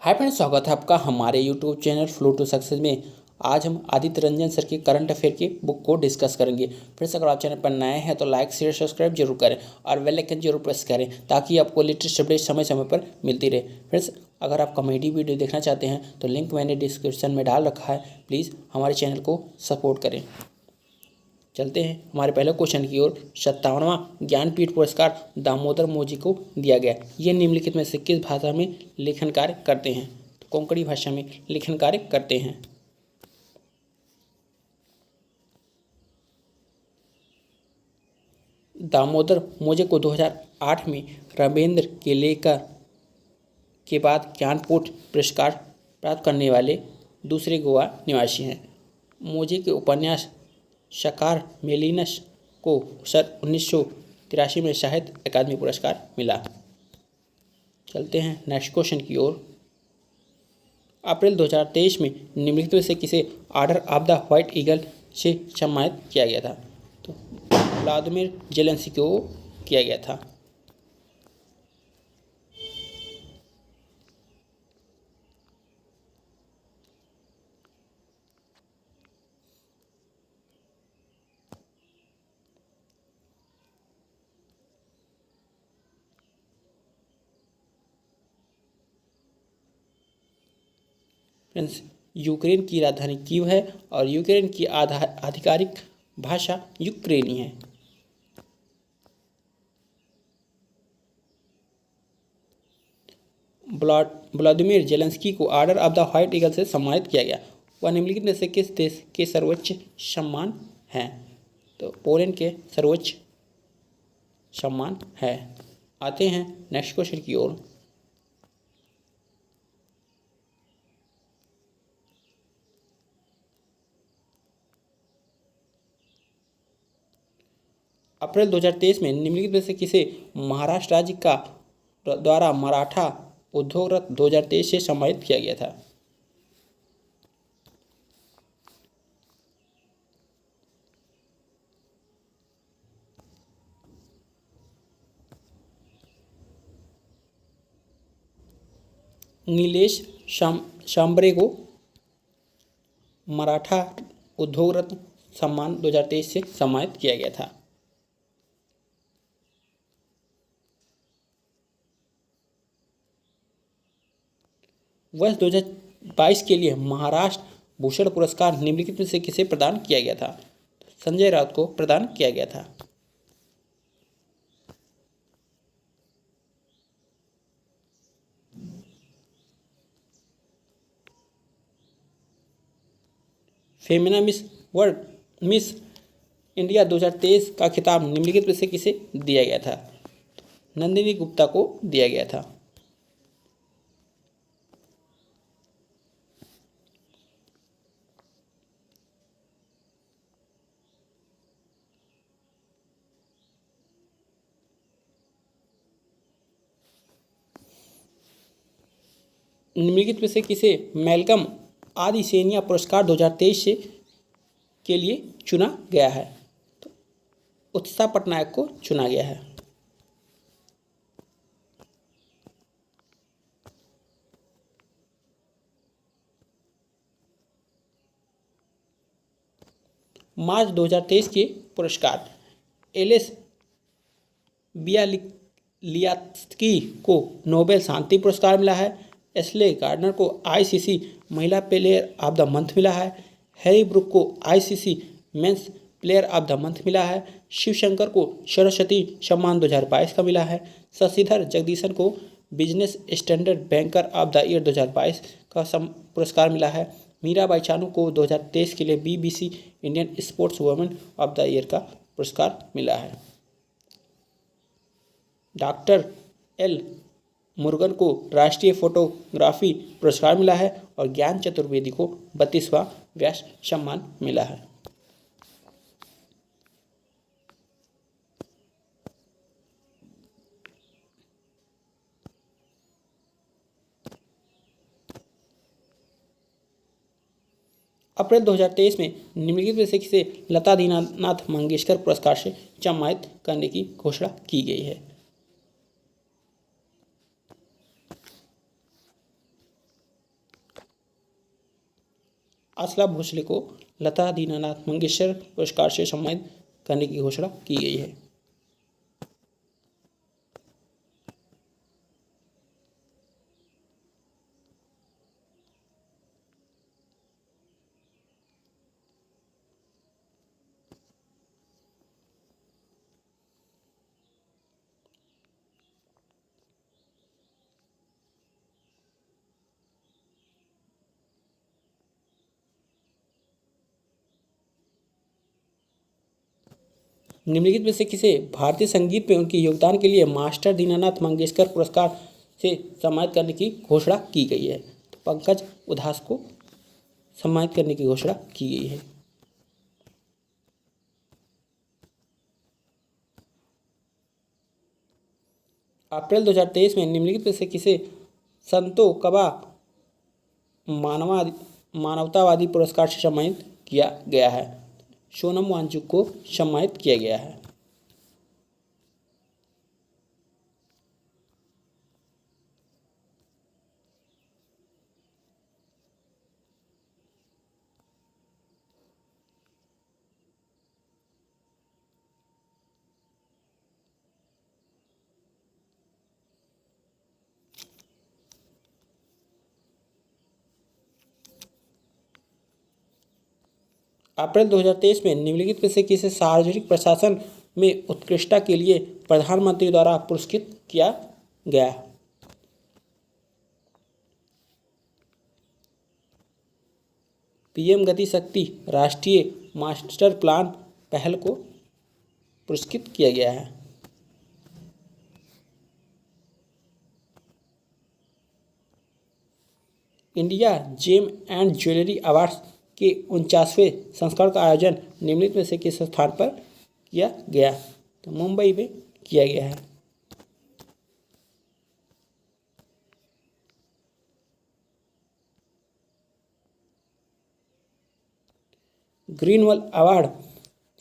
Hi friends, स्वागत है आपका हमारे YouTube channel flow to success में। आज हम आदित्य रंजन सर के करंट अफेयर की बुक को डिस्कस करेंगे। फ्रेंड्स, अगर आप चैनल पर नए हैं तो लाइक शेयर सब्सक्राइब जरूर करें और बेल आइकन जरूर प्रेस करें ताकि आपको लेटेस्ट अपडेट समय समय पर मिलती रहे। फ्रेंड्स, अगर आप कॉमेडी वीडियो देखना चाहते हैं तो लिंक मैंने डिस्क्रिप्शन में डाल रखा है, प्लीज़ हमारे चैनल को सपोर्ट करें। चलते हैं हमारे पहले क्वेश्चन की ओर। 57वां ज्ञानपीठ पुरस्कार दामोदर मोजी को दिया गया। ये निम्नलिखित में से किस भाषा में लेखन कार्य करते हैं? तो कोंकणी भाषा में लेखन कार्य करते हैं। दामोदर मोजे को 2008 में रविंद्र केलेकर के बाद ज्ञानपीठ पुरस्कार प्राप्त करने वाले दूसरे गोवा निवासी हैं। मोजे के उपन्यास शकार मेलिनस को सन 1983 में साहित्य अकादमी पुरस्कार मिला। चलते हैं नेक्स्ट क्वेश्चन की ओर। अप्रैल 2023 में निम्नलिखित में से किसे order of the white eagle से सम्मानित किया गया था? तो व्लादिमीर जेलेंस्की को किया गया था। फ्रेंड्स, यूक्रेन की राजधानी कीव है और यूक्रेन की आधिकारिक भाषा यूक्रेनी है। व्लादिमीर जेलेंस्की को order of the white eagle से सम्मानित किया गया। वह निम्नलिखित में से किस देश के सर्वोच्च सम्मान है? तो पोलैंड के सर्वोच्च सम्मान है। आते हैं नेक्स्ट क्वेश्चन की ओर। अप्रैल 2023 में निम्नलिखित में से किसे महाराष्ट्र राज्य का द्वारा मराठा उद्योग रत्न 2023 से सम्मानित किया गया था? नीलेश शांबरे को मराठा उद्योग रत्न सम्मान 2023 से सम्मानित किया गया था। वर्ष 2022 के लिए महाराष्ट्र भूषण पुरस्कार निम्नलिखित में से किसे प्रदान किया गया था? संजय राउत को प्रदान किया गया था। फेमिना मिस इंडिया 2023 का खिताब निम्नलिखित में से किसे दिया गया था? नंदिनी गुप्ता को दिया गया था। निम्नलिखित में से किसे मैल्कम आदिसेनिया पुरस्कार 2023 के लिए चुना गया है? तो उत्साह पटनायक को चुना गया है। मार्च 2023 के पुरस्कार एलिस बियालियात्स्की को नोबेल शांति पुरस्कार मिला है। एस्ले गार्डनर को आईसीसी महिला प्लेयर ऑफ द मंथ मिला है। हैरी ब्रूक को ICC men's player of the month मिला है। शिवशंकर को सरस्वती सम्मान 2022 का मिला है। शशिधर जगदीशन को business standard banker of the year 2022 का पुरस्कार मिला है। मीराबाई चानू को 2023 के लिए BBC Indian sports women of the year का पुरस्कार मिला है। डॉक्टर एल मुरुगन को राष्ट्रीय फोटोग्राफी पुरस्कार मिला है और ज्ञान चतुर्वेदी को 32वां व्यास सम्मान मिला है। अप्रैल 2023 में निम्नलिखित में से किसे लता दीनानाथ मंगेशकर पुरस्कार से सम्मानित करने की घोषणा की गई है? आसला भोसले को लता दीनानाथ मंगेशकर पुरस्कार से सम्मानित करने की घोषणा की गई है। निम्नलिखित में से किसे भारतीय संगीत में उनके योगदान के लिए मास्टर दीनानाथ मंगेशकर पुरस्कार से सम्मानित करने की घोषणा की गई है? तो पंकज उधास को सम्मानित करने की घोषणा की गई है। अप्रैल 2023 में निम्नलिखित में से किसे संतो कबा मानवतावादी पुरस्कार से सम्मानित किया गया है? सोनम वांगचुक को सम्मानित किया गया है। अप्रैल 2023 में निम्नलिखित में से किसे सार्वजनिक प्रशासन में उत्कृष्टता के लिए प्रधानमंत्री द्वारा पुरस्कृत किया गया? पीएम गति शक्ति राष्ट्रीय मास्टर प्लान पहल को पुरस्कृत किया गया है। India gem and jewellery awards के 49वें संस्करण का आयोजन निम्नलिखित में से किस स्थान पर किया गया? तो मुंबई में किया गया है। ग्रीनवल अवार्ड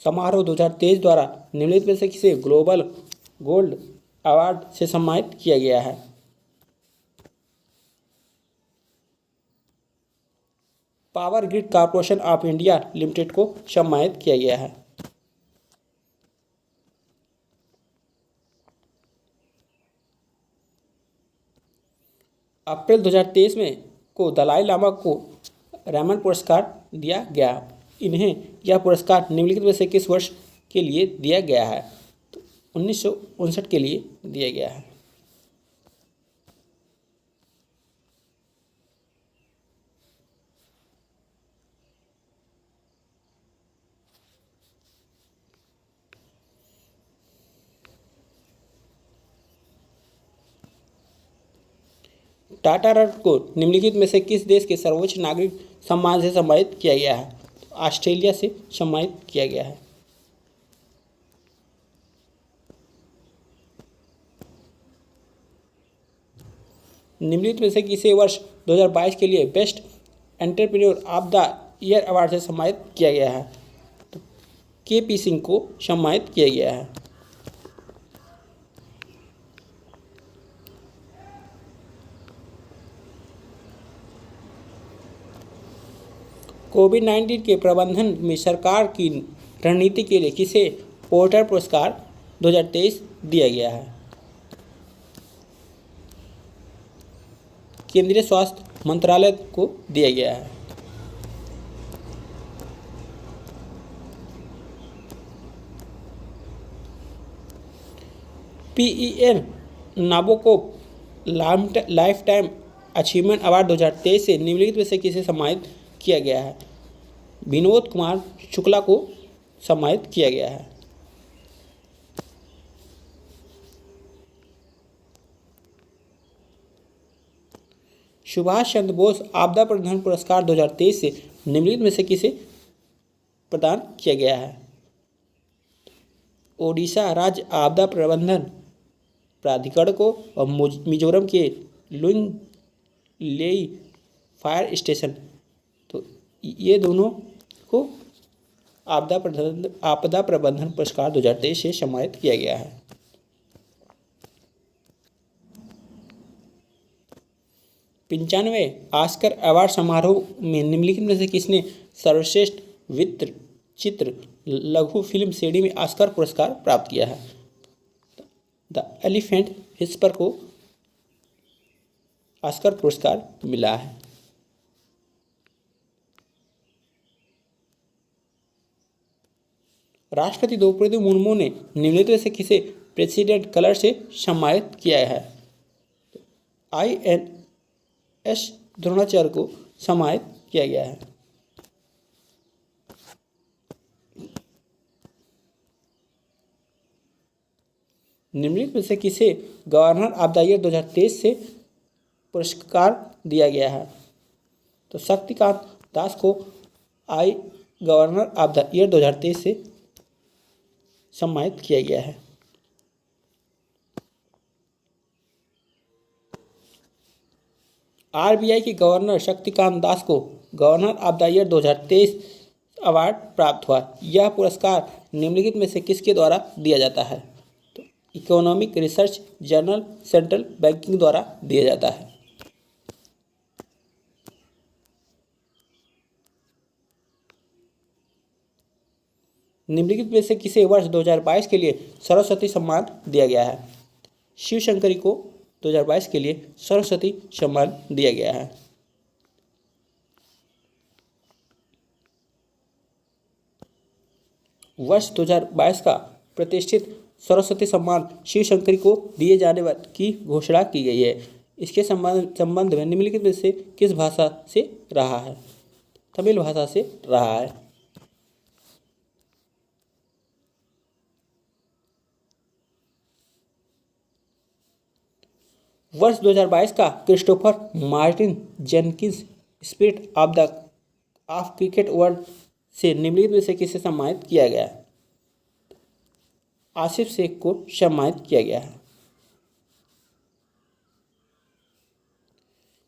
समारोह 2023 द्वारा निम्नलिखित में से किसे ग्लोबल गोल्ड अवार्ड से सम्मानित किया गया है? Power grid corporation of India limited को सम्मानित किया गया है। अप्रैल 2023 में को दलाई लामा को रैमन पुरस्कार दिया गया। इन्हें यह पुरस्कार निम्नलिखित में से किस वर्ष के लिए दिया गया है? तो 1959 के लिए दिया गया है। टाटा रत्न को निम्नलिखित में से किस देश के सर्वोच्च नागरिक सम्मान से सम्मानित किया गया है? तो ऑस्ट्रेलिया से सम्मानित किया गया है। निम्नलिखित में से किसे वर्ष 2022 के लिए best entrepreneur of the year award से सम्मानित किया गया है? तो के.पी. सिंह को सम्मानित किया गया है। कोविड-19 के प्रबंधन में सरकार की रणनीति के लिए किसे पोर्टर पुरस्कार 2023 दिया गया है? केंद्रीय स्वास्थ्य मंत्रालय को दिया गया है। PEN Nabokov lifetime achievement award 2023 से निम्नलिखित में से किसे सम्मानित किया गया है? विनोद कुमार शुक्ला को सम्मानित किया गया है। सुभाष चंद्र बोस आपदा प्रबंधन पुरस्कार 2023 से निम्नलिखित में से किसे प्रदान किया गया है? ओडिशा राज्य आपदा प्रबंधन प्राधिकरण को और मिजोरम के लुंग लेई फायर स्टेशन, तो ये दोनों को आपदा प्रबंधन पुरस्कार 2023 से सम्मानित किया गया है। 95वें ऑस्कर अवार्ड समारोह में निम्नलिखित में से किसने सर्वश्रेष्ठ वृत्त चित्र लघु फिल्म श्रेणी में ऑस्कर पुरस्कार प्राप्त किया है? द एलिफेंट विस्पर को ऑस्कर पुरस्कार मिला है। राष्ट्रपति द्रौपदी मुर्मू ने निम्नलिखित में से किसे प्रेसिडेंट कलर से सम्मानित किया है? INS द्रोणाचार्य को सम्मानित किया गया है। निम्नलिखित में से किसे गवर्नर ऑफ द ईयर 2023 से पुरस्कार दिया गया है? तो शक्तिकांत दास को गवर्नर ऑफ द ईयर 2023 से सम्मानित किया गया है। RBI के गवर्नर शक्तिकांत दास को governor of the year 2023 award प्राप्त हुआ। यह पुरस्कार निम्नलिखित में से किसके द्वारा दिया जाता है? तो economic research journal central banking द्वारा दिया जाता है। निम्नलिखित में से किसे वर्ष 2022 के लिए सरस्वती सम्मान दिया गया है? शिवशंकरी को 2022 के लिए सरस्वती सम्मान दिया गया है। वर्ष 2022 का प्रतिष्ठित सरस्वती सम्मान शिवशंकरी को दिए जाने की घोषणा की गई है। इसके संबंध में निम्नलिखित में से किस भाषा से रहा है? तमिल भाषा से रहा है। वर्ष 2022 का Christopher Martin Jenkins spirit of cricket world से निम्नलिखित में से किसे सम्मानित किया गया? आसिफ शेख को सम्मानित किया गया है।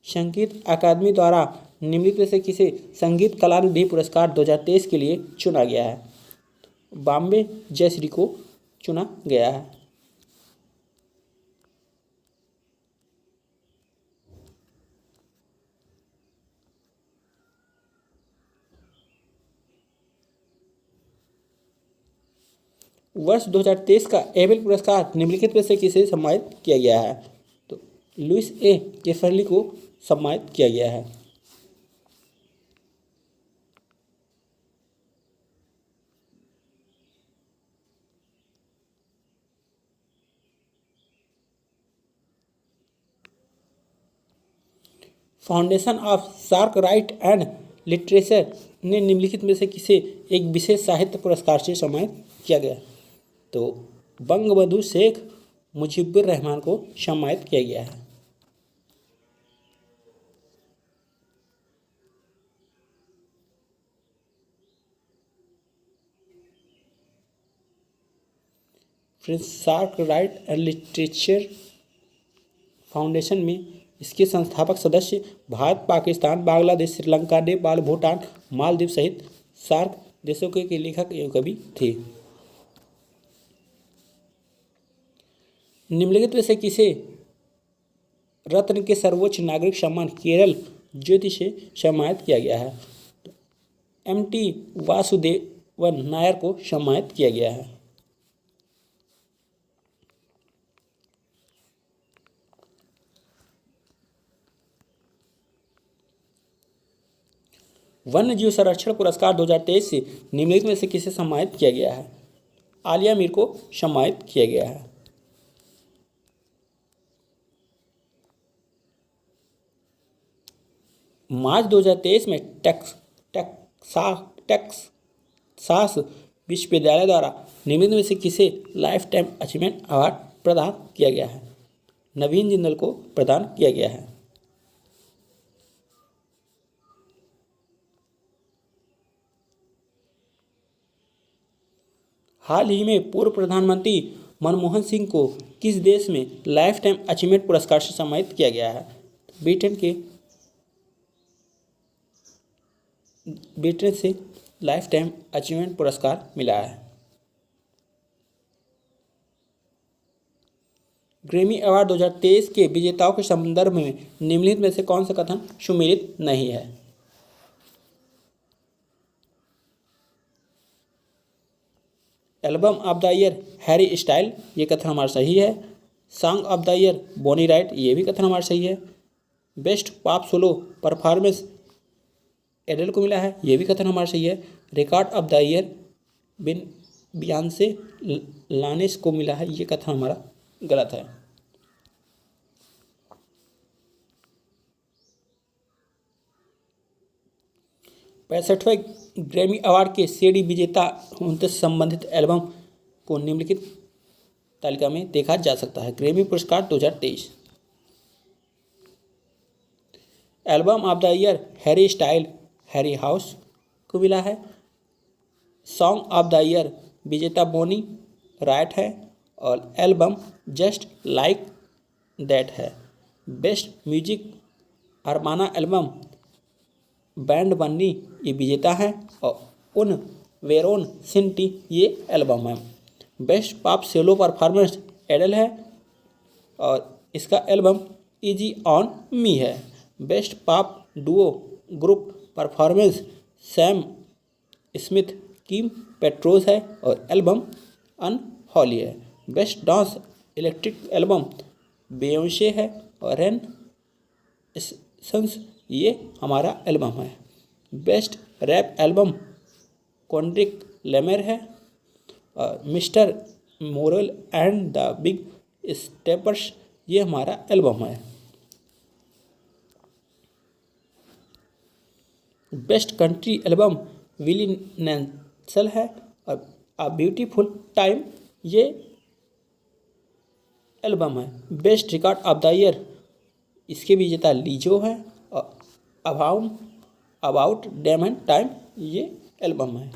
संगीत अकादमी द्वारा निम्नलिखित में से किसे संगीत कलानिधि पुरस्कार 2023 के लिए चुना गया है? बॉम्बे जयश्री को चुना गया है। वर्ष 2023 का एबेल पुरस्कार निम्नलिखित में से किसे सम्मानित किया गया है? तो लुइस ए केफरली को सम्मानित किया गया है। Foundation of shark right and literature ने निम्नलिखित में से किसे एक विशेष साहित्य पुरस्कार से सम्मानित किया गया? तो बंगबंधु शेख मुजीबुर रहमान को सम्मानित किया गया है। Shark right and literature foundation में इसके संस्थापक सदस्य भारत, पाकिस्तान, बांग्लादेश, श्रीलंका, नेपाल, भूटान, मालदीव सहित सार्क देशों के लेखक एवं कवि थे। निम्नलिखित में से किसे रत्न के सर्वोच्च नागरिक सम्मान केरल ज्योति से सम्मानित किया गया है? MT वासुदेवन नायर को सम्मानित किया गया है। वन्य जीव संरक्षण पुरस्कार 2023 से निम्नलिखित में से किसे सम्मानित किया गया है? आलिया मीर को सम्मानित किया गया है। मार्च 2023 में टेक्सास विश्वविद्यालय द्वारा निम्नलिखित में से किसे लाइफ टाइम अचीवमेंट अवार्ड प्रदान किया गया है? नवीन जिंदल को प्रदान किया गया है। हाल ही में पूर्व प्रधानमंत्री मनमोहन सिंह को किस देश में लाइफ टाइम अचीवमेंट पुरस्कार से सम्मानित किया गया है? ब्रिटेन से लाइफ टाइम अचीवमेंट पुरस्कार मिला है। ग्रैमी अवार्ड 2023 के विजेताओं के संदर्भ में निम्नलिखित में से कौन सा कथन सुमेलित नहीं है? Album of the year Harry Style, ये कथन हमारा सही है। Song of the year Bonnie Raitt, ये भी कथन हमारा सही है। Best pop solo performance Adele को मिला है, ये भी कथन हमारा सही है। Record of the year Beyonce लानेस को मिला है, ये कथन हमारा गलत है। 65वें ग्रैमी अवार्ड के सीडी विजेता उनसे संबंधित एल्बम को निम्नलिखित तालिका में देखा जा सकता है। ग्रैमी पुरस्कार 2023। Album of the year Harry style Harry house को मिला है। सॉन्ग ऑफ द ईयर विजेता बोनी राइट है और एल्बम जस्ट लाइक दैट है। बेस्ट म्यूजिक अरमाना एल्बम बैंड बन्नी ये विजेता है और उन वेरोन सिंटी ये एल्बम है। बेस्ट पॉप सोलो परफॉर्मेंस एडल है और इसका एल्बम इजी ऑन मी है। Best pop duo group performance Sam Smith Kim Petras है और एल्बम अनहॉली है। Best dance electric album Beyonce है और रेन सन्स ये हमारा एल्बम है। Best rap album Kendrick Lamar है और Mr Morale and the Big Steppers ये हमारा एल्बम है। Best country album Willie Nelson है और अ ब्यूटीफुल टाइम ये एल्बम है। Best record of the year इसके विजेता लीजो है और अबाउट डेमन टाइम ये एल्बम है।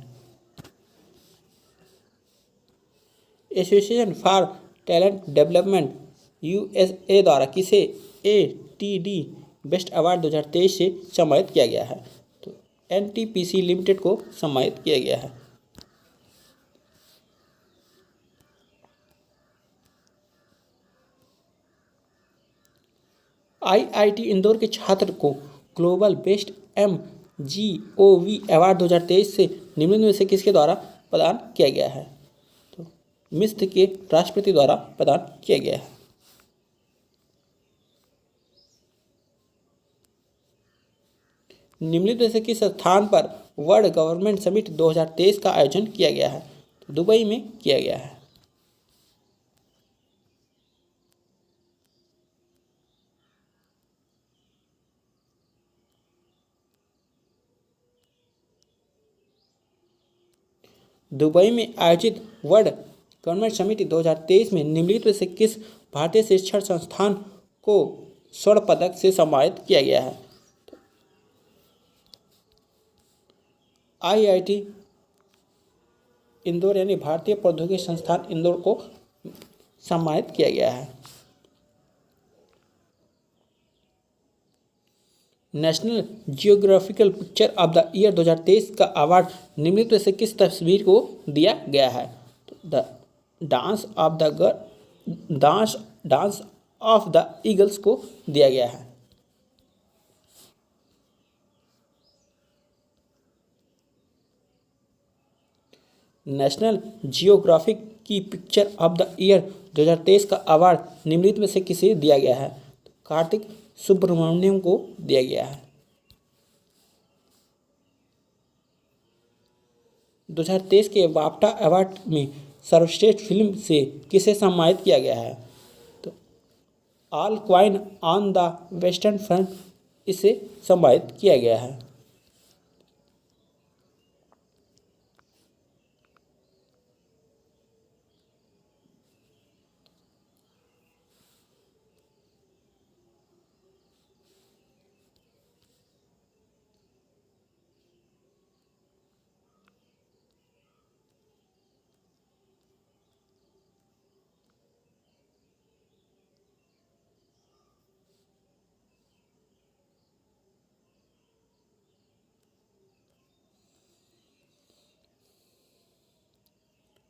Association for talent development USA द्वारा किसे एटीडी बेस्ट अवार्ड 2023 से सम्मानित किया गया है? तो एनटीपीसी लिमिटेड को सम्मानित किया गया है। आईआईटी इंदौर के छात्र को ग्लोबल बेस्ट MGOV अवार्ड 2023 से निम्नलिखित में से किसके द्वारा प्रदान किया गया है? तो मिस्र के राष्ट्रपति द्वारा प्रदान किया गया है। निम्नलिखित में से किस स्थान पर वर्ल्ड गवर्नमेंट समिट 2023 का आयोजन किया गया है? तो दुबई में किया गया है। दुबई में आयोजित वर्ल्ड गवर्नमेंट समिट 2023 में निम्नलिखित में से किस भारतीय शिक्षण संस्थान को स्वर्ण पदक से सम्मानित किया गया है? आईआईटी इंदौर यानी भारतीय प्रौद्योगिकी संस्थान इंदौर को सम्मानित किया गया है। National geographical picture of the year 2023 का अवार्ड निम्नलिखित में से किस तस्वीर को दिया गया है? The dance of the eagles को दिया गया है। नेशनल जियोग्राफिक की पिक्चर ऑफ द ईयर 2023 का अवार्ड निम्नलिखित में से किसे दिया गया है? कार्तिक सुब्रमण्यम को दिया गया है। 2023 के बाफ्टा अवार्ड में सर्वश्रेष्ठ फिल्म से किसे सम्मानित किया गया है? तो all quiet on the western front इसे सम्मानित किया गया है।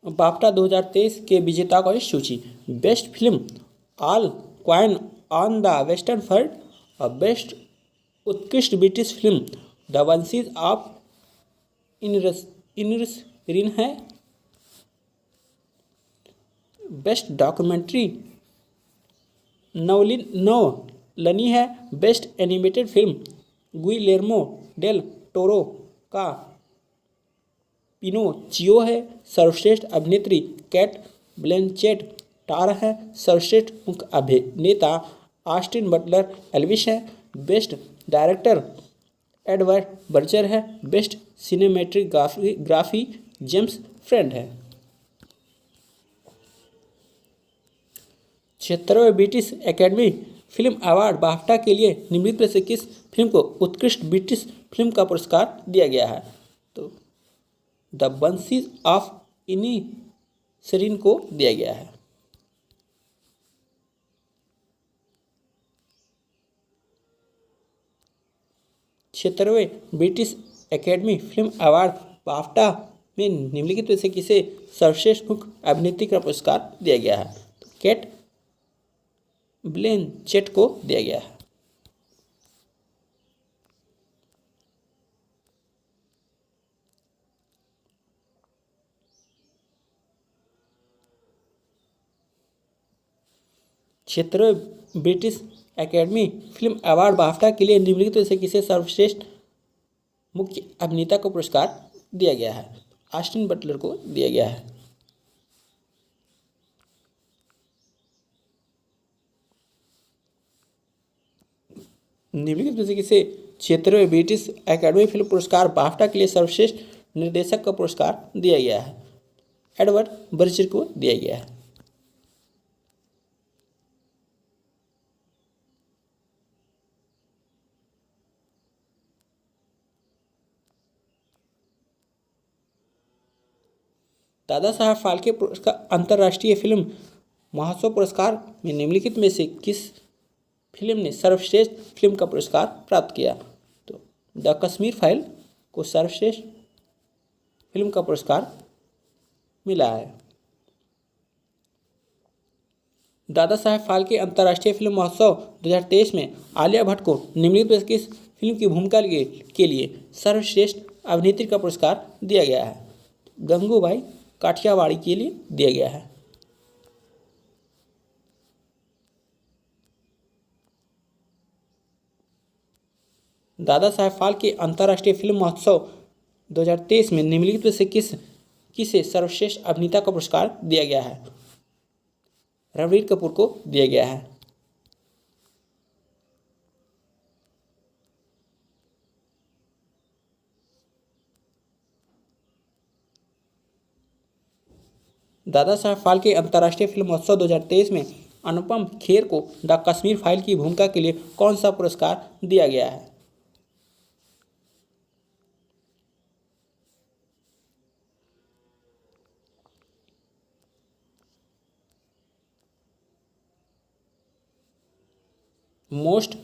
बाफ्टा 2023 के विजेताओं की सूची। Best film all quiet on the western front. Best उत्कृष्ट British film the Banshees of Inisherin है। बेस्ट डॉक्यूमेंट्री नौलनी है। Best animated film Guillermo del Toro का पिनोचियो है। सर्वश्रेष्ठ अभिनेत्री कैट ब्लैंचेट टार है। सर्वश्रेष्ठ मुख्य अभिनेता ऑस्टिन बटलर एल्विस है। बेस्ट डायरेक्टर एडवर्ड बर्जर है। बेस्ट सिनेमेटोग्राफी जेम्स फ्रेंड है। 76वें British Academy Film Award BAFTA के लिए निम्नलिखित में से किस फिल्म को उत्कृष्ट ब्रिटिश फिल्म का पुरस्कार दिया गया है? तो द बंसीज ऑफ इनिसरिन को दिया गया है। 76वें British Academy Film Award BAFTA में निम्नलिखित में से किसे सर्वश्रेष्ठ मुख्य अभिनेत्री का पुरस्कार दिया गया है? तो कैट ब्लैंचेट को दिया गया है। क्षेत्र British Academy Film Award BAFTA के लिए निम्नलिखित में से किसे सर्वश्रेष्ठ मुख्य अभिनेता को पुरस्कार दिया गया है? ऑस्टिन बटलर को दिया गया है। निम्नलिखित में से किसे 76वें ब्रिटिश एकेडमी फिल्म पुरस्कार बाफ्टा के लिए सर्वश्रेष्ठ निर्देशक का पुरस्कार दिया गया है? एडवर्ड बर्जर को दिया गया है। दादा साहब फाल्के पुरस्कार अंतर्राष्ट्रीय फिल्म महोत्सव पुरस्कार में निम्नलिखित में से किस फिल्म ने सर्वश्रेष्ठ फिल्म का पुरस्कार प्राप्त किया? तो द कश्मीर फाइल को सर्वश्रेष्ठ फिल्म का पुरस्कार मिला है। दादा साहब फाल्के अंतर्राष्ट्रीय फिल्म महोत्सव 2023 में आलिया भट्ट को निम्नलिखित में से किस फिल्म की भूमिका के लिए सर्वश्रेष्ठ अभिनेत्री का पुरस्कार दिया गया है? गंगूबाई काठियावाड़ी के लिए दिया गया है। दादा साहब फाल्के अंतर्राष्ट्रीय फिल्म महोत्सव 2023 में निम्नलिखित में से किसे सर्वश्रेष्ठ अभिनेता का पुरस्कार दिया गया है? रणबीर कपूर को दिया गया है। दादा साहब फाल्के अंतर्राष्ट्रीय फिल्म महोत्सव 2023 में अनुपम खेर को द कश्मीर फाइल की भूमिका के लिए कौन सा पुरस्कार दिया गया है? Most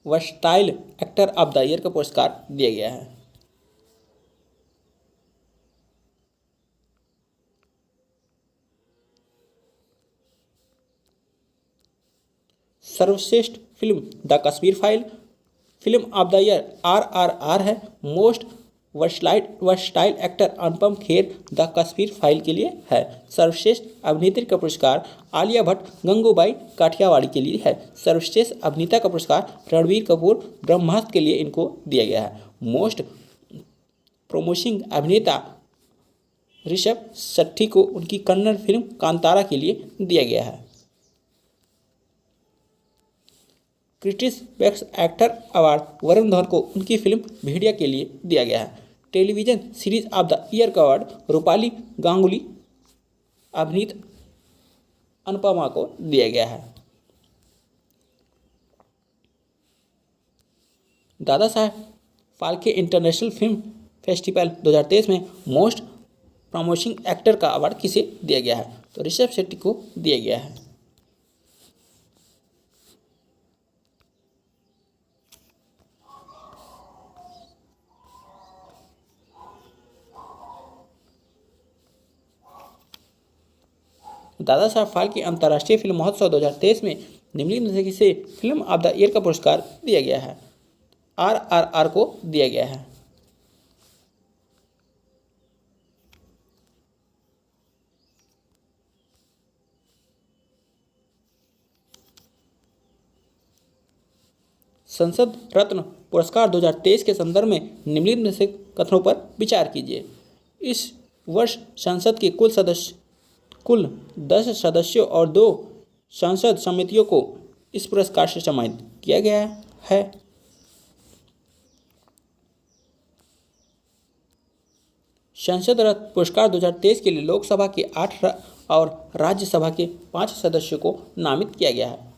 versatile actor of the year का पुरस्कार दिया गया है। सर्वश्रेष्ठ film the Kashmir file, film of the year RRR है। Most versatile actor Anupam Kher the Kashmir file के लिए है। सर्वश्रेष्ठ अभिनेत्री का पुरस्कार आलिया भट्ट गंगूबाई काठियावाड़ी के लिए है। सर्वश्रेष्ठ अभिनेता का पुरस्कार रणबीर कपूर ब्रह्मास्त्र के लिए इनको दिया गया है। मोस्ट प्रोमिसिंग अभिनेता ऋषभ शेट्टी को उनकी कन्नड़ फिल्म कांतारा के लिए दिया गया है। Critics best actor award Varun Dhawan को उनकी फिल्म भेड़िया के लिए दिया गया है। Television series of the year का अवार्ड रूपाली गांगुली अभिनीत अनुपमा को दिया गया है। Dada Saheb Phalke international film festival 2023 में मोस्ट प्रमोशिंग एक्टर का अवार्ड किसे दिया गया है? तो ऋषभ शेट्टी को दिया गया है। दादा साहब फाल्के अंतर्राष्ट्रीय फिल्म महोत्सव 2023 में निम्नलिखित में से किसे फिल्म ऑफ द ईयर का पुरस्कार दिया गया है? RRR को दिया गया है। संसद रत्न पुरस्कार 2023 के संदर्भ में निम्नलिखित में से कथनों पर विचार कीजिए। इस वर्ष संसद के कुल 10 सदस्यों और 2 संसद समितियों को इस पुरस्कार से सम्मानित किया गया है। संसद रत्न पुरस्कार 2023 के लिए लोकसभा के 8 और राज्यसभा के 5 सदस्यों को नामित किया गया है।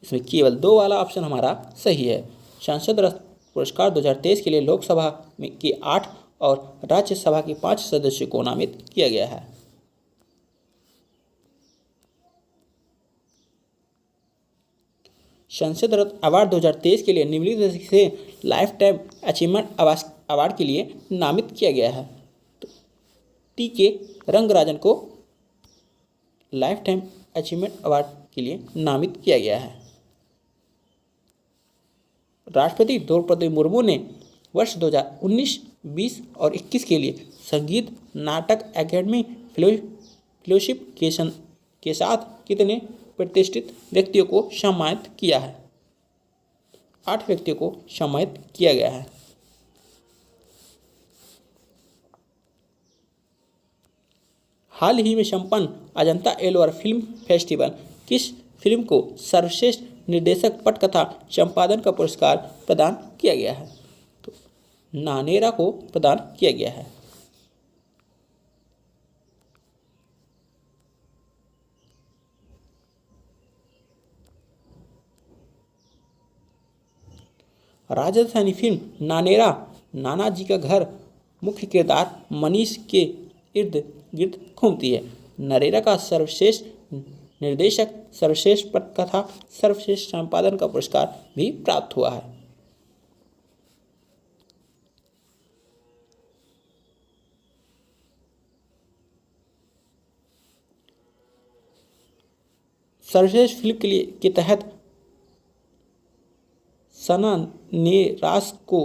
इसमें केवल 2 वाला ऑप्शन हमारा सही है। संसद रत्न पुरस्कार 2023 के लिए लोकसभा के 8 और राज्यसभा के 5 सदस्यों को नामित किया गया है। संसद रत्न अवार्ड 2023 के लिए निम्नलिखित से लाइफ टाइम अचीवमेंट अवार्ड के लिए नामित किया गया है। तो टी.के. रंगराजन को लाइफ टाइम अचीवमेंट अवार्ड के लिए नामित किया गया है। राष्ट्रपति द्रौपदी मुर्मू ने वर्ष 2019, 20 और 21 के लिए संगीत नाटक अकेडमी फेलोशिप के साथ कितने प्रतिष्ठित व्यक्तियों को सम्मानित किया है? 8 व्यक्तियों को सम्मानित किया गया है। हाल ही में संपन्न अजंता एलोरा फिल्म फेस्टिवल किस फिल्म को सर्वश्रेष्ठ निर्देशक पटकथा संपादन का पुरस्कार प्रदान किया गया है? तो नानेरा को प्रदान किया गया है। राजस्थानी फिल्म नानेरा नानाजी का घर मुख्य किरदार मनीष के इर्द गिर्द घूमती है। नरेरा का सर्वश्रेष्ठ निर्देशक, सर्वश्रेष्ठ पटकथा, सर्वश्रेष्ठ संपादन का पुरस्कार भी प्राप्त हुआ है। सर्वश्रेष्ठ फिल्म के लिए के तहत सना नेरास को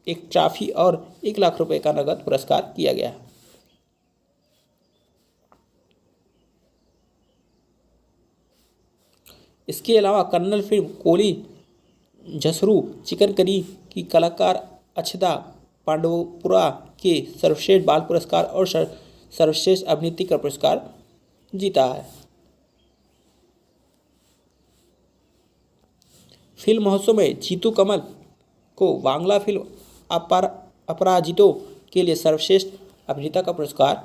एक ट्रॉफी और 1 लाख रुपए का नगद पुरस्कार किया गया है। इसके अलावा Kannada film Koli Esru chicken curry की कलाकार अक्षता पांडवपुरा के सर्वश्रेष्ठ बाल पुरस्कार और सर्वश्रेष्ठ अभिनेत्री का पुरस्कार जीता है। फिल्म महोत्सव में जीतू कमल को बांग्ला फिल्म अपराजितो के लिए सर्वश्रेष्ठ अभिनेता का पुरस्कार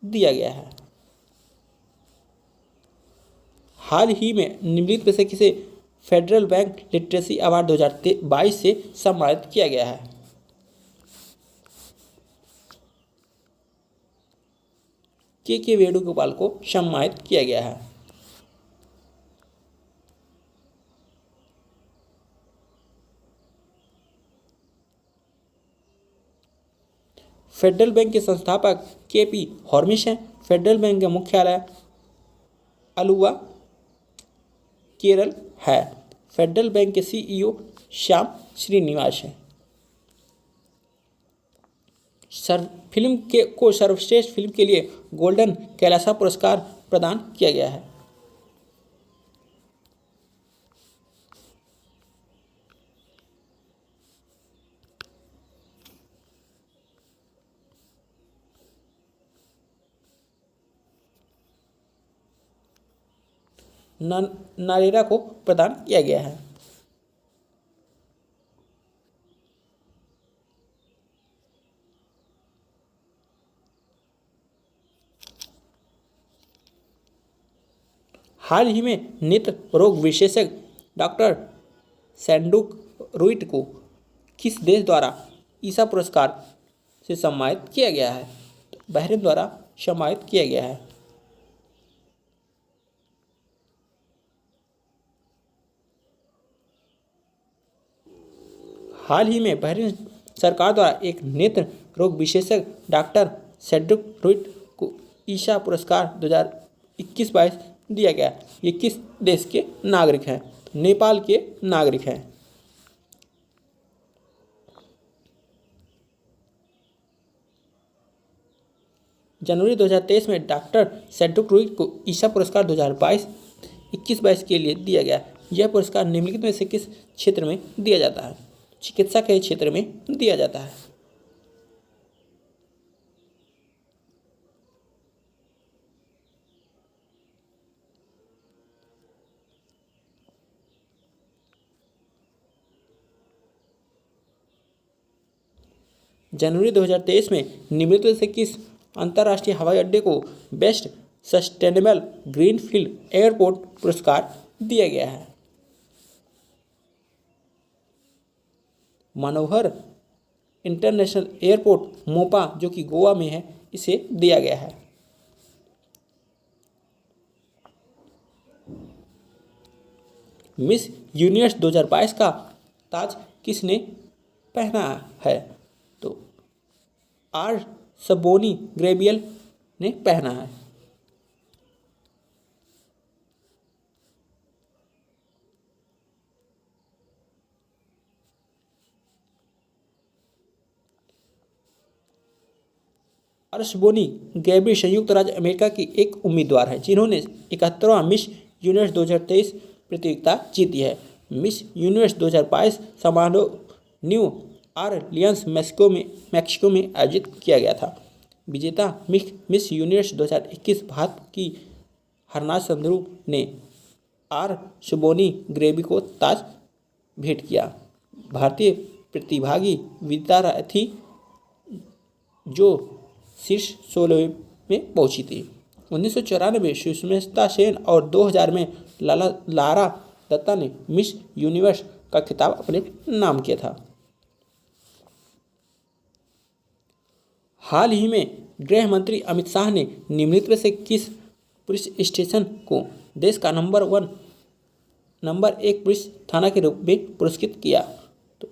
दिया गया है। हाल ही में निम्नलिखित में से किसे फेडरल बैंक लिटरेसी अवार्ड 2022 से सम्मानित किया गया है? के वेणुगोपाल को सम्मानित किया गया है। फेडरल बैंक के संस्थापक के.पी. हॉर्मिस हैं। फेडरल बैंक का मुख्यालय अलुवा केरल है। फेडरल बैंक के सीईओ श्याम श्रीनिवास हैं। फिल्म को सर्वश्रेष्ठ फिल्म के लिए गोल्डन कैलासा पुरस्कार प्रदान किया गया है। नारेरा को प्रदान किया गया है। हाल ही में नेत्र रोग विशेषज्ञ डॉक्टर सैंडुक रुइट को किस देश द्वारा ईसा पुरस्कार से सम्मानित किया गया है? बहरीन द्वारा सम्मानित किया गया है। हाल ही में बहरीन सरकार द्वारा एक नेत्र रोग विशेषज्ञ डॉक्टर सैंडुक रुइट को ईशा पुरस्कार 2021-22 दिया गया। ये किस देश के नागरिक हैं? नेपाल के नागरिक हैं। जनवरी 2023 में डॉक्टर सेड्रिक रुइज को ईशा पुरस्कार 2021-22 के लिए दिया गया। यह पुरस्कार निम्नलिखित में से किस क्षेत्र में दिया जाता है? चिकित्सा के क्षेत्र में दिया जाता है। जनवरी 2023 में निम्नलिखित में से किस अंतर्राष्ट्रीय हवाई अड्डे को बेस्ट सस्टेनेबल ग्रीनफील्ड एयरपोर्ट पुरस्कार दिया गया है? मनोहर इंटरनेशनल एयरपोर्ट मोपा जो कि गोवा में है, इसे दिया गया है। मिस यूनिवर्स 2022 का ताज किसने पहना है? तो आर सबोनी ग्रेबियल ने पहना है। अर्शबोनी गैब्री संयुक्त राज्य अमेरिका की एक उम्मीदवार है जिन्होंने 71वां मिस यूनिवर्स 2023 प्रतियोगिता जीती है। मिस यूनिवर्स 2022 समारोह न्यू ऑरलियंस मैक्सिको में आयोजित किया गया था। विजेता मिस यूनिवर्स 2021 भारत की हरनाज संधू ने अर्शबोनी ग्रेबी को ताज भेंट किया। भारतीय प्रतिभागी विदिता थी जो शीर्ष 16 में पहुंची थी। 1994 में सुष्मिता सेन और 2000 में लारा दत्ता ने मिस यूनिवर्स का खिताब अपने नाम किया था। हाल ही में गृह मंत्री अमित शाह ने निम्नलिखित में से किस पुलिस स्टेशन को देश का नंबर 1 पुलिस थाना के रूप में पुरस्कृत किया? तो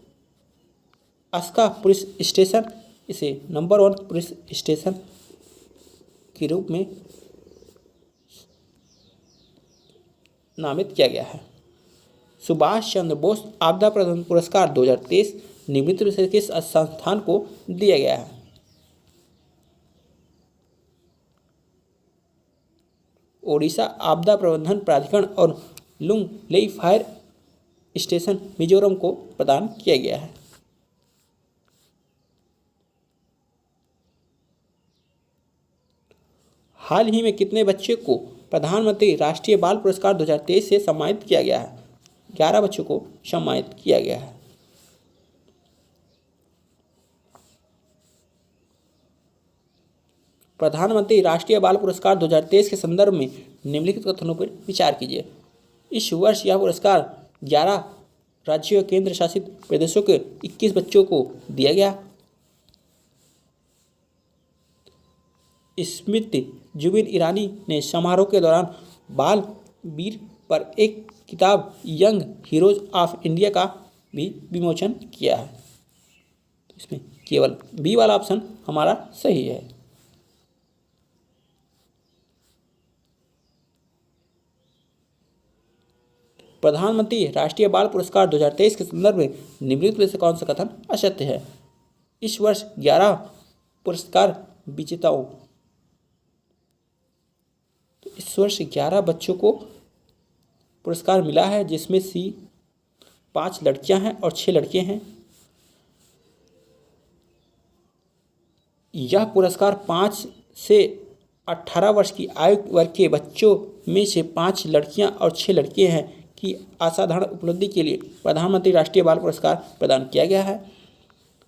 अस्का पुलिस स्टेशन इसे नंबर 1 पुलिस स्टेशन के रूप में नामित किया गया है। सुभाष चंद्र बोस आपदा प्रबंधन पुरस्कार 2023 निम्नलिखित में से किस संस्थान को दिया गया है? ओडिशा आपदा प्रबंधन प्राधिकरण और लुंग लेई फायर स्टेशन मिजोरम को प्रदान किया गया है। हाल ही में कितने बच्चे को प्रधानमंत्री राष्ट्रीय बाल पुरस्कार 2023 से सम्मानित किया गया है? 11 बच्चों को सम्मानित किया गया है। प्रधानमंत्री राष्ट्रीय बाल पुरस्कार 2023 के संदर्भ में निम्नलिखित कथनों पर विचार कीजिए। इस वर्ष यह पुरस्कार 11 राज्यों और केंद्र शासित प्रदेशों के 21 बच्चों को दिया गया। स्मृति जुबिन ईरानी ने समारोह के दौरान बाल वीर पर एक किताब यंग हीरोज ऑफ इंडिया का भी विमोचन किया है। इसमें केवल बी वाला ऑप्शन हमारा सही है। प्रधानमंत्री राष्ट्रीय बाल पुरस्कार 2023 के संदर्भ में निम्नलिखित में से कौन सा कथन असत्य है? इस वर्ष 11 पुरस्कार विजेताओं, तो इस वर्ष 11 बच्चों को पुरस्कार मिला है, जिसमें से 5 लड़कियां हैं और 6 लड़के हैं। यह पुरस्कार 5 से 18 वर्ष की आयु वर्ग के बच्चों में से 5 लड़कियां और 6 लड़के हैं की असाधारण उपलब्धि के लिए प्रधानमंत्री राष्ट्रीय बाल पुरस्कार प्रदान किया गया है।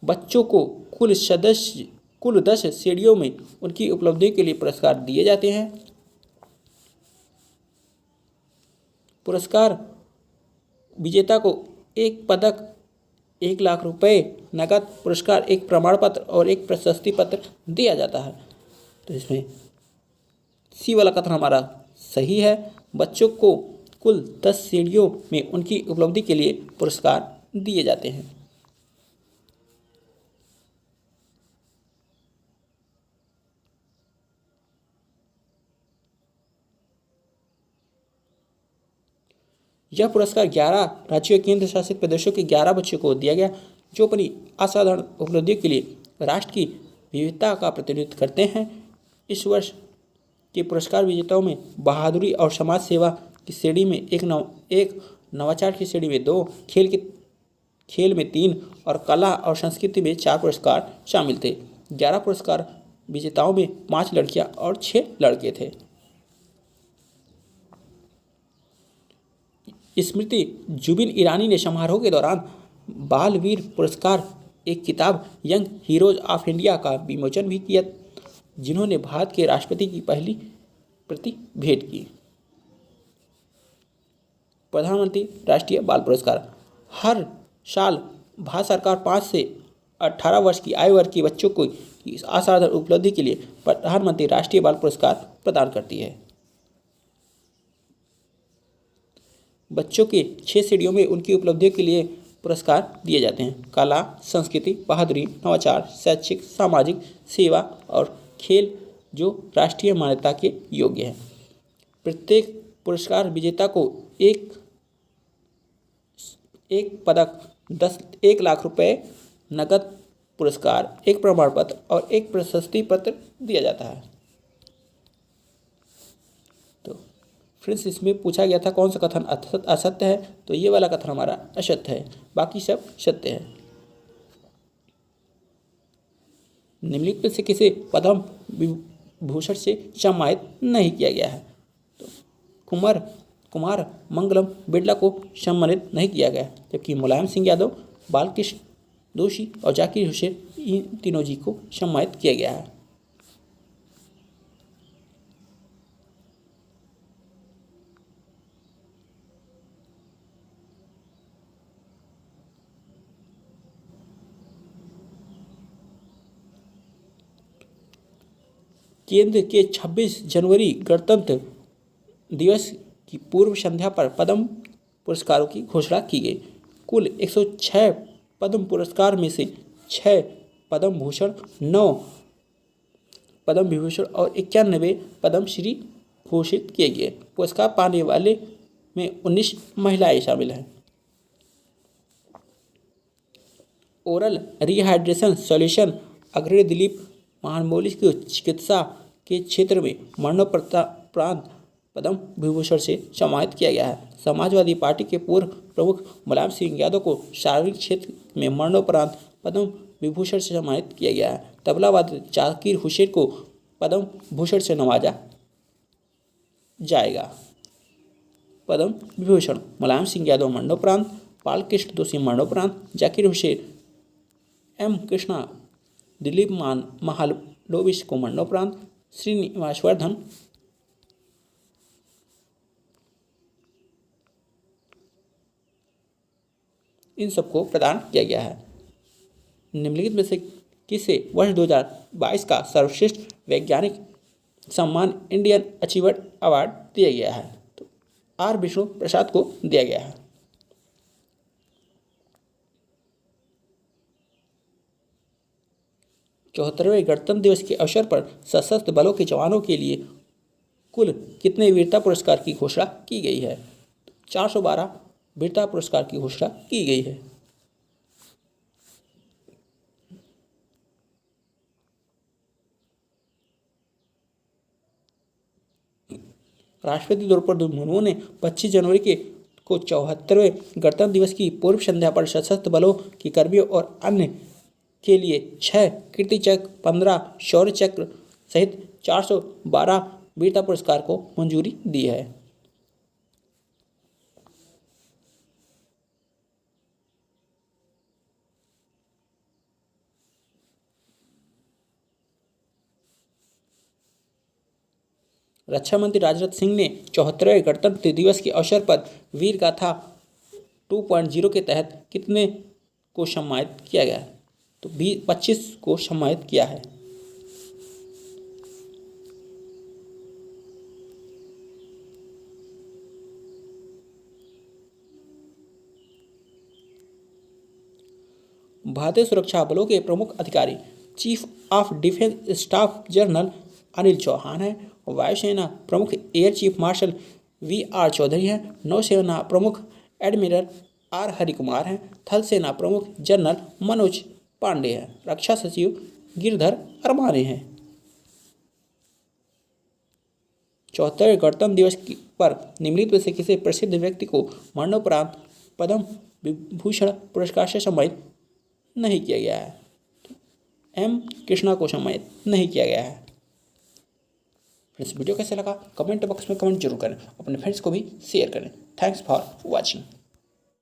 बच्चों को कुल 10 श्रेणियों में उनकी उपलब्धि के लिए पुरस्कार दिए जाते हैं। पुरस्कार विजेता को एक पदक, 1 लाख रुपए नकद पुरस्कार, एक प्रमाण पत्र और एक प्रशस्ति पत्र दिया जाता है। तो इसमें सी वाला कथन हमारा सही है। बच्चों को कुल 10 श्रेणियों में उनकी उपलब्धि के लिए पुरस्कार दिए जाते हैं। यह पुरस्कार 11 राज्यों और केंद्र शासित प्रदेशों के 11 बच्चों को दिया गया जो अपनी असाधारण उपलब्धियों के लिए राष्ट्र की विविधता का प्रतिनिधित्व करते हैं। इस वर्ष के पुरस्कार विजेताओं में बहादुरी और समाज सेवा की श्रेणी में एक नवाचार की श्रेणी में 2, खेल में 3 और कला और संस्कृति में 4 पुरस्कार शामिल थे। 11 पुरस्कार विजेताओं में 5 लड़कियां और 6 लड़के थे। स्मृति जुबिन ईरानी ने समारोह के दौरान बालवीर पुरस्कार एक किताब यंग हीरोज ऑफ इंडिया का विमोचन भी किया, जिन्होंने भारत के राष्ट्रपति की पहली प्रति भेंट की। प्रधानमंत्री राष्ट्रीय बाल पुरस्कार हर साल भारत सरकार 5 से 18 वर्ष की आयु वर्ग के बच्चों को असाधारण उपलब्धि के लिए प्रधानमंत्री राष्ट्रीय बाल पुरस्कार प्रदान करती है। बच्चों के 6 श्रेणियों में उनकी उपलब्धियों के लिए पुरस्कार दिए जाते हैं: कला, संस्कृति, बहादुरी, नवाचार, शैक्षिक, सामाजिक सेवा और खेल जो राष्ट्रीय मान्यता के योग्य है। प्रत्येक पुरस्कार विजेता को एक पदक, 1 लाख रुपए नकद पुरस्कार, एक प्रमाण पत्र और एक प्रशस्ति पत्र दिया जाता है। तो फ्रेंड्स, इसमें पूछा गया था कौन सा कथन असत्य है, तो ये वाला कथन हमारा असत्य है, बाकी सब सत्य है। निम्नलिखित में से किसे पद्म विभूषण से सम्मानित नहीं किया गया है? तो कुमार मंगलम बिरला को सम्मानित नहीं किया गया, जबकि मुलायम सिंह यादव, बालकृष्ण दोषी और जाकिर हुसैन, इन तीनों जी को सम्मानित किया गया है। केंद्र के 26 जनवरी गणतंत्र दिवस की पूर्व संध्या पर पद्म पुरस्कारों की घोषणा की गई। कुल 106 पद्म पुरस्कार में से 6 पद्म भूषण, 9 पद्म विभूषण और 91 पद्म श्री घोषित किए गए। पुरस्कार पाने वाले में 19 महिलाएं शामिल हैं। ओरल रिहाइड्रेशन सॉल्यूशन अग्रणी दिलीप महानमौली को चिकित्सा के क्षेत्र में मरणोपरांत पद्म विभूषण से सम्मानित किया गया है। समाजवादी पार्टी के पूर्व प्रमुख मुलायम सिंह यादव को सार्वजनिक क्षेत्र में मरणोपरांत पद्म विभूषण से सम्मानित किया गया है। तबला वादक जाकिर हुसैन को पद्म भूषण से नवाजा जाएगा। पद्म विभूषण मुलायम सिंह यादव मरणोपरांत, बालकृष्ण दोषी मरणोपरांत, जाकिर हुसैन, एम कृष्णा, दिलीप महालनोबिस को मरणोपरांत, श्रीनिवास वर्धन, इन सबको प्रदान किया गया है। निम्नलिखित में से किसे वर्ष 2022 का सर्वश्रेष्ठ वैज्ञानिक सम्मान इंडियन अचीवर अवार्ड दिया गया है? तो आर विष्णु प्रसाद को दिया गया है। चौहत्तरवें गणतंत्र दिवस के अवसर पर सशस्त्र बलों के जवानों के लिए कुल कितने वीरता पुरस्कार की घोषणा की गई है? 412 वीरता पुरस्कार की घोषणा की गई है। राष्ट्रपति द्रौपदी मुर्मू ने 25 जनवरी को 74वें गणतंत्र दिवस की पूर्व संध्या पर सशस्त्र बलों के कर्मियों और अन्य के लिए 6 कीर्ति चक्र, 15 शौर्य चक्र सहित 412 वीरता पुरस्कार को मंजूरी दी है। रक्षा मंत्री राजनाथ सिंह ने 74वें गणतंत्र दिवस के अवसर पर वीर गाथा 2.0 के तहत कितने को सम्मानित किया गया? तो 25 को सम्मानित किया है। भारतीय सुरक्षा बलों के प्रमुख अधिकारी chief of defence staff general Anil Chauhan है। वायुसेना प्रमुख air chief marshal VR Chaudhari हैं। नौसेना प्रमुख एडमिरल R हरिकुमार हैं। थल सेना प्रमुख जनरल मनोज पांडे हैं। रक्षा सचिव गिरधर अरमाने हैं। 74वें गणतंत्र दिवस पर निम्नलिखित में से किसी प्रसिद्ध व्यक्ति को मरणोपरांत पद्म विभूषण पुरस्कार से सम्मानित नहीं किया गया है? M कृष्णा को सम्मानित नहीं किया गया है। फ्रेंड्स, वीडियो कैसे लगा कमेंट बॉक्स में कमेंट जरूर करें, अपने फ्रेंड्स को भी शेयर करें। Thanks for watching.